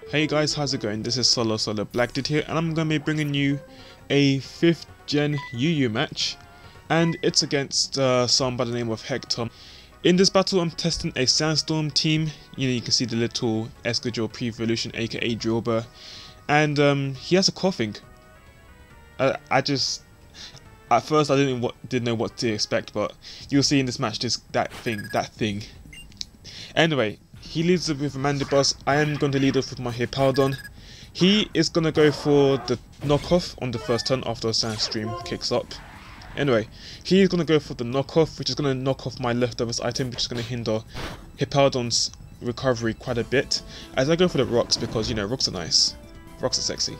Hey guys, how's it going? This is Solo Blackdid here, and I'm going to be bringing you a 5th gen UU match, and it's against someone by the name of Hector. In this battle I'm testing a Sandstorm team. You can see the little Escadrille Pre-Evolution aka Drillbur, and he has a coughing. At first I didn't know what to expect, but you'll see in this match that thing. Anyway, he leads with a Mandibus. I am going to lead off with my Hippowdon. He is going to go for the knockoff on the first turn after a Sandstream kicks up. Anyway, he is going to go for the knockoff, which is going to knock off my leftovers item, which is going to hinder Hippowdon's recovery quite a bit. As I go for the rocks, because rocks are nice. Rocks are sexy.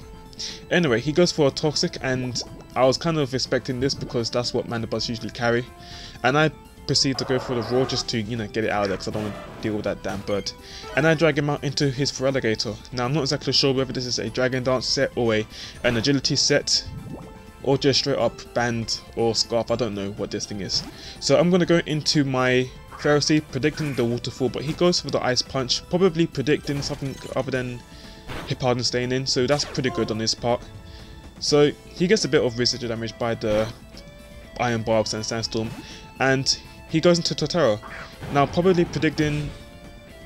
Anyway, he goes for a Toxic, and I was kind of expecting this because that's what Mandibus usually carry. And I proceed to go for the Roar just to get it out of there because I don't want to deal with that damn bird. And I drag him out into his Feraligatr. Now I'm not exactly sure whether this is a Dragon Dance set or an Agility set, or just straight up Band or Scarf. I don't know what this thing is. So I'm going to go into my Ferocity, predicting the Waterfall, but he goes for the Ice Punch, probably predicting something other than Hippowdon staying in, so that's pretty good on his part. So he gets a bit of residual damage by the Iron Barbs and Sandstorm, and he goes into Totoro. Now probably predicting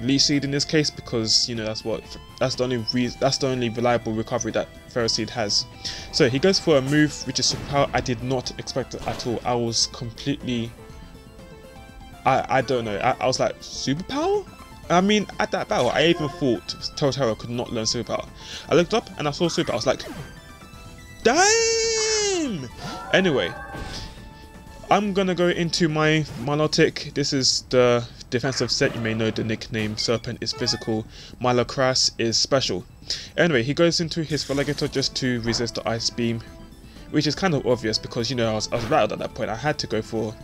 Leech Seed in this case, because that's the only reliable recovery that Ferocity has. So he goes for a move which is Superpower. I did not expect it at all. I was completely I don't know. I was like, Superpower? I mean, at that battle I even thought Totoro could not learn Superpower. I looked up and I saw Super. I was like, damn! Anyway, I'm gonna go into my Milotic. This is the defensive set. You may know the nickname. Serpent is physical, Milocrass is special. Anyway, he goes into his Feraligatr just to resist the Ice Beam, which is kind of obvious because I was rattled at that point. I had to go for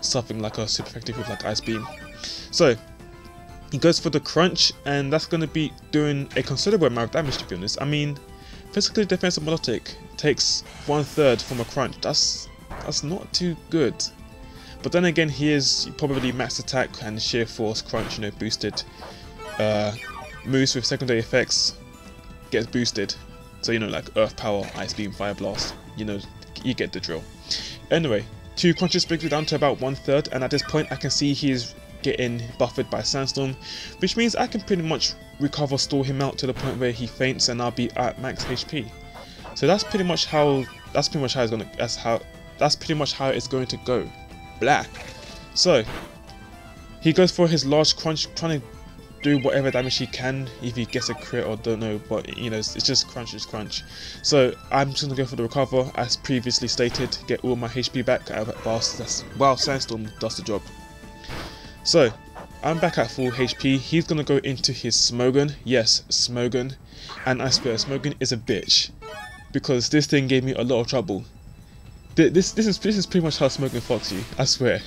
something like a super effective with like Ice Beam. So he goes for the Crunch, and that's going to be doing a considerable amount of damage, to be honest. I mean, physically defensive Milotic takes 1/3 from a Crunch. That's not too good. But then again, he is probably max attack and sheer force Crunch, boosted. Moves with secondary effects gets boosted. So like Earth Power, Ice Beam, Fire Blast. You get the drill. Anyway, 2 Crunches brings me down to about 1/3, and at this point I can see he is getting buffered by Sandstorm, which means I can pretty much stall him out to the point where he faints, and I'll be at max HP. So that's pretty much how it's going to go. Blah. So he goes for his large Crunch, trying to do whatever damage he can. If he gets a crit or don't know, but it's just crunch. So I'm just gonna go for the recover, as previously stated, get all my HP back while Sandstorm does the job. So I'm back at full HP. He's gonna go into his Smogon. Yes, Smogon, and I swear Smogon is a bitch, because this thing gave me a lot of trouble. This is pretty much how Smogon fucks you. I swear.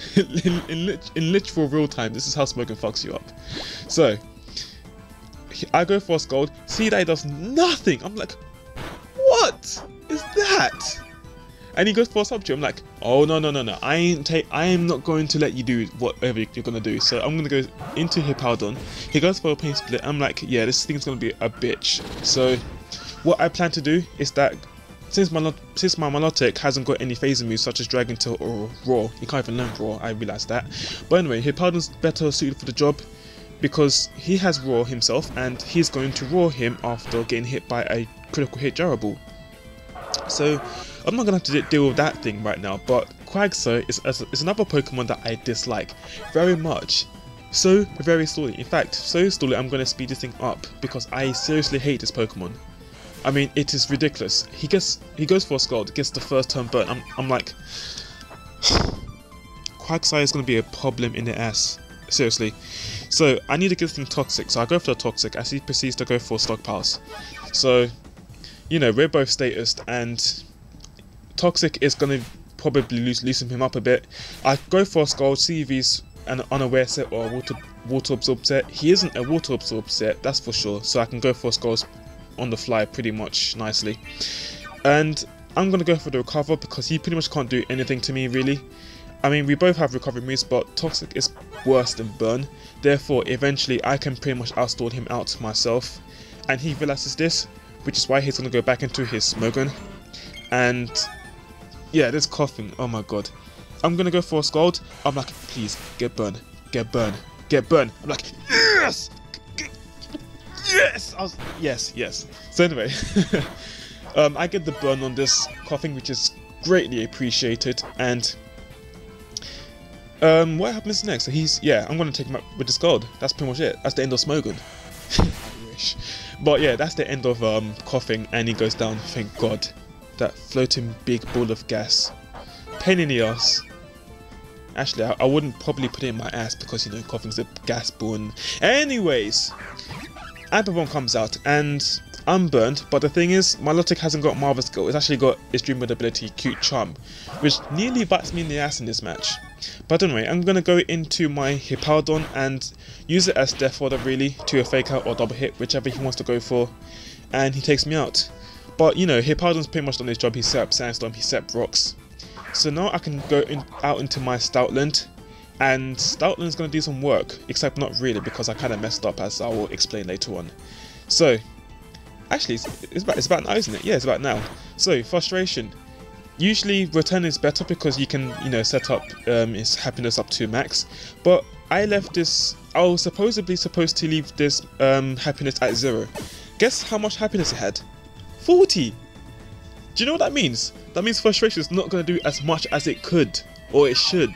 in literal real time, this is how Smogon fucks you up. So I go for a Scald. See that he does nothing. I'm like, what is that? And he goes for a Substitute. I'm like, oh no. I am not going to let you do whatever you're gonna do. So I'm gonna go into Hippowdon. He goes for a Pain Split. I'm like, yeah, this thing's gonna be a bitch. So what I plan to do is that since my Milotic hasn't got any phasing moves such as Dragon Tail or Roar, you can't even learn Roar, I realised that. But anyway, Hippowdon's better suited for the job because he has Roar himself, and he's going to Roar him after getting hit by a critical hit Gyro Ball. So I'm not going to have to deal with that thing right now, but Quagsire is another Pokemon that I dislike very much. So very slowly. In fact, so slowly I'm going to speed this thing up because I seriously hate this Pokemon. I mean, it is ridiculous. He goes for a Scald, gets the first turn burn. I'm like, Quagsire is going to be a problem in the ass. Seriously. So I need to give him Toxic. So I go for the Toxic as he proceeds to go for Stockpiles. So we're both statused, and Toxic is going to probably loosen him up a bit. I go for a Scald, see if he's an unaware set or a water absorb set. He isn't a water absorb set, that's for sure. So I can go for Scald on the fly pretty much nicely. And I'm going to go for the recover because he pretty much can't do anything to me really. I mean, we both have recovery moves, but Toxic is worse than Burn. Therefore, eventually, I can pretty much outstall him out myself. And he realizes this, which is why he's going to go back into his Smogon. And yeah, this coughing, oh my god. I'm going to go for a Scald. I'm like, please, get Burn, get Burn, get Burn. I'm like, yes! Yes! Yes. So anyway, I get the Burn on this coughing, which is greatly appreciated. And what happens next? So I'm going to take him up with the Scald. That's pretty much it. That's the end of Smogon. I wish. But yeah, that's the end of coughing, and he goes down, thank god. That floating big ball of gas. Pain in the ass. Actually, I wouldn't probably put it in my ass because, you know, coughing's a gas born. Anyways, Amper Bomb comes out and I'm burned, but the thing is, Milotic hasn't got Marvel's Skill. It's actually got its Dream Mode ability, Cute Charm, which nearly bites me in the ass in this match. But anyway, I'm going to go into my Hippowdon and use it as Death Order really, to a Fake Out or Double Hit, whichever he wants to go for, and he takes me out. But you know, Hippowdon's pretty much done his job. He set up Sandstorm, he set up Rocks. So now I can go out into my Stoutland, and Stoutland's going to do some work, except not really because I kind of messed up, as I will explain later on. So, actually, it's about now, isn't it? Yeah, it's about now. So, Frustration. Usually, Return is better because you can, you know, set up its happiness up to max. But I left this, I was supposedly supposed to leave this happiness at 0. Guess how much happiness it had? 40! Do you know what that means? That means Frustration is not going to do as much as it could, or it should.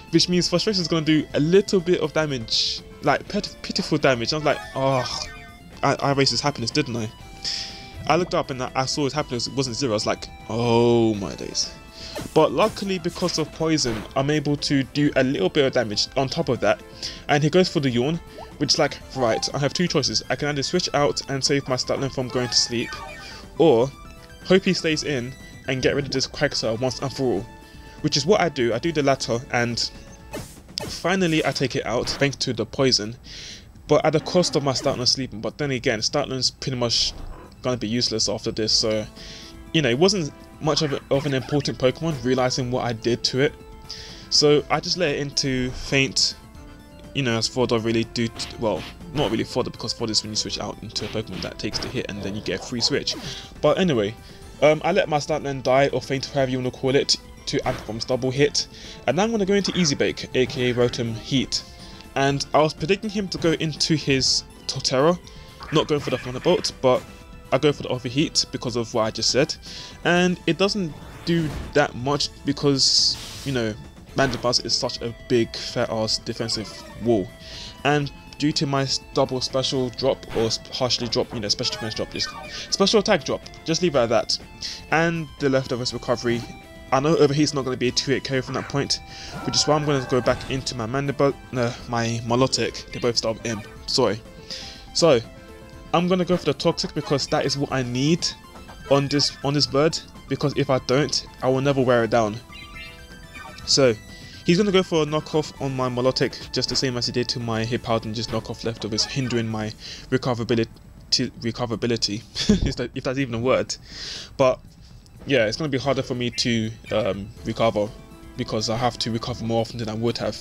Which means Frustration is going to do a little bit of damage, like pitiful damage. I was like, oh, I wasted his happiness, didn't I? I looked up and I saw his happiness wasn't 0. I was like, oh my days. But luckily, because of poison, I'm able to do a little bit of damage on top of that. And he goes for the Yawn, which is like, right, I have two choices. I can either switch out and save my Stoutland from going to sleep, or hope he stays in and get rid of this Quagsire once and for all. Which is what I do. I do the latter, and finally I take it out thanks to the poison, but at the cost of my Stoutland sleeping. But then again, Stoutland's pretty much gonna be useless after this, so you know, it wasn't much of an important Pokemon, realizing what I did to it. So I just let it into Faint, you know, as fodder really do, well, not really fodder, because fodder is when you switch out into a Pokemon that takes the hit and then you get a free switch. But anyway, I let my Stoutland die, or faint, however you want to call it, to Amper Bomb's double hit. And now I'm going to go into Easy Bake, aka Rotom Heat. And I was predicting him to go into his Torterra, not going for the Thunderbolt, but I go for the Overheat because of what I just said. And it doesn't do that much because, you know, Mandibuzz is such a big fat ass defensive wall. And due to my double special drop, or partially drop, you know, special defense drop, just special attack drop, just leave it at that. And the leftovers recovery, I know Overheat's not going to be a 2-hit KO from that point, which is why I'm going to go back into my Mandibuzz, my Milotic. They both start with M, sorry. So I'm going to go for the Toxic because that is what I need on this bird, because if I don't, I will never wear it down. So he's going to go for a knockoff on my Milotic, just the same as he did to my Hippowdon, just knockoff leftovers, hindering my recoverability, if that's even a word. But yeah, it's going to be harder for me to recover, because I have to recover more often than I would have.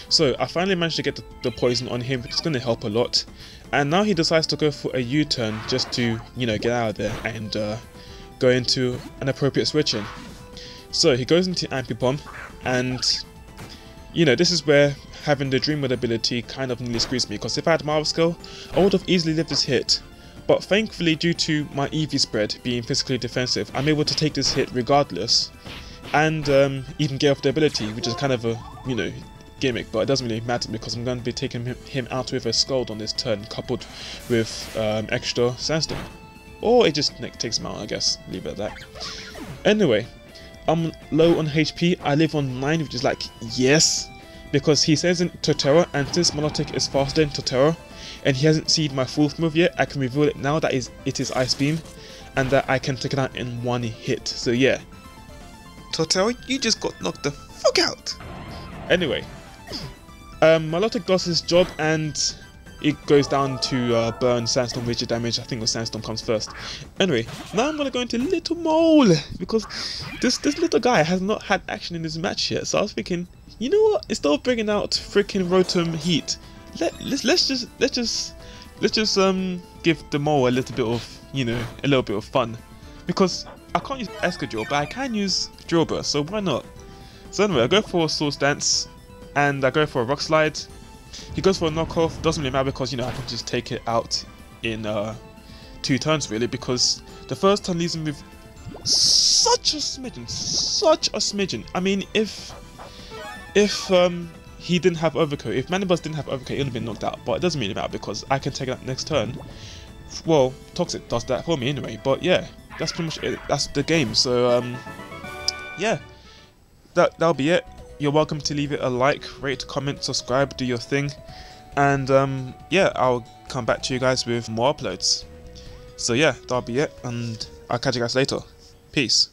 So I finally managed to get the poison on him, which is going to help a lot. And now he decides to go for a U-turn just to, you know, get out of there and go into an appropriate switching. So he goes into Amper Bomb, and you know, this is where having the Dream Mode ability kind of nearly screws me, because if I had Marvel Skill, I would have easily lived this hit. But thankfully, due to my EV spread being physically defensive, I'm able to take this hit regardless, and even get off the ability, which is kind of a, you know, gimmick, but it doesn't really matter because I'm going to be taking him out with a Scald on this turn, coupled with extra Sandstorm. Or it just takes him out, I guess, leave it at that. Anyway, I'm low on HP, I live on 9, which is like, yes, because he says in Torterra, and since Milotic is faster than Torterra, and he hasn't seen my fourth move yet, I can reveal it now that it is Ice Beam, and that I can take it out in one hit. So yeah, Torterra, you just got knocked the fuck out! Anyway, Milotic does his job, and it goes down to burn, sandstorm, rigid damage. I think the sandstorm comes first. Anyway, now I'm gonna go into Little Mole because this little guy has not had action in this match yet. So I was thinking, you know what? Instead of bringing out freaking Rotom Heat, let's just give the Mole a little bit of, you know, a little bit of fun, because I can't use Escadrill, but I can use Drill Burst, so why not? So anyway, I go for a Swords Dance, and I go for a Rock Slide. He goes for a knockoff. Doesn't really matter because, you know, I can just take it out in 2 turns really, because the first turn leaves him with such a smidgen. I mean, if he didn't have Overcoat, if Manibus didn't have Overcoat, he would have been knocked out. But it doesn't really matter because I can take it out next turn. Well, Toxic does that for me anyway. But yeah, that's pretty much it. That's the game. So yeah, that'll be it. You're welcome to leave it a like, rate, comment, subscribe, do your thing, and yeah, I'll come back to you guys with more uploads. So yeah, that'll be it, and I'll catch you guys later. Peace.